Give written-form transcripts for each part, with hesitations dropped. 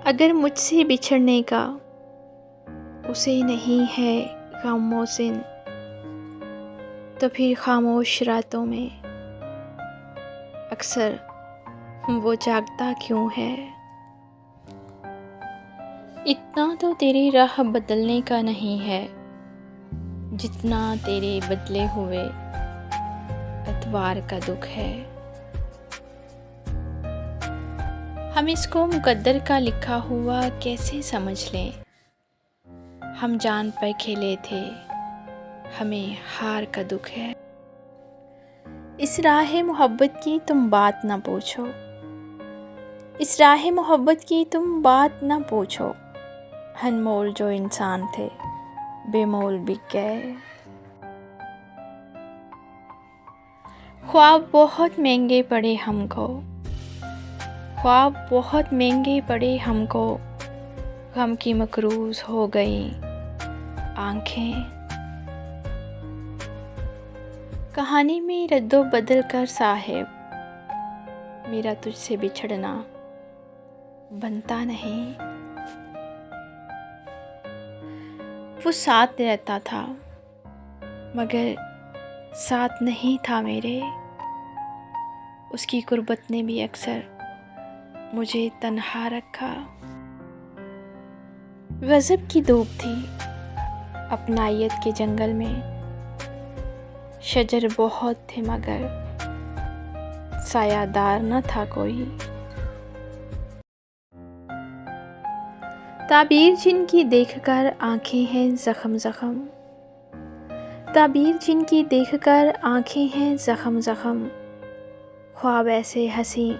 अगर मुझसे बिछड़ने का उसे नहीं है गम मोहसिन, तो फिर खामोश रातों में अक्सर वो जागता क्यों है। इतना तो तेरी राह बदलने का नहीं है जितना तेरे बदले हुए अतवार का दुख है। हम इसको मुकद्दर का लिखा हुआ कैसे समझ लें। हम जान पर खेले थे, हमें हार का दुख है। इस राह मोहब्बत की तुम बात ना पूछो, इस राह मोहब्बत की तुम बात ना पूछो। अनमोल जो इंसान थे बेमोल बिक गए। ख्वाब बहुत महंगे पड़े हमको, ख्वाब बहुत महंगे पड़े हमको। गम की मकरूज हो गई आंखें। कहानी में रद्दो बदल कर साहिब, मेरा तुझसे बिछड़ना बनता नहीं। वो साथ रहता था मगर साथ नहीं था मेरे। उसकी गुर्बत ने भी अक्सर मुझे तन्हा रखा। गज़ब की धूप थी अपनायत के जंगल में, शजर बहुत थे मगर सायादार न था कोई। ताबीर जिनकी देखकर आंखें हैं ज़ख्म ज़ख्म, ताबीर जिनकी देखकर आंखें हैं ज़ख्म ज़ख्म। ख्वाब ऐसे हंसी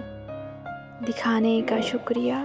दिखाने का शुक्रिया।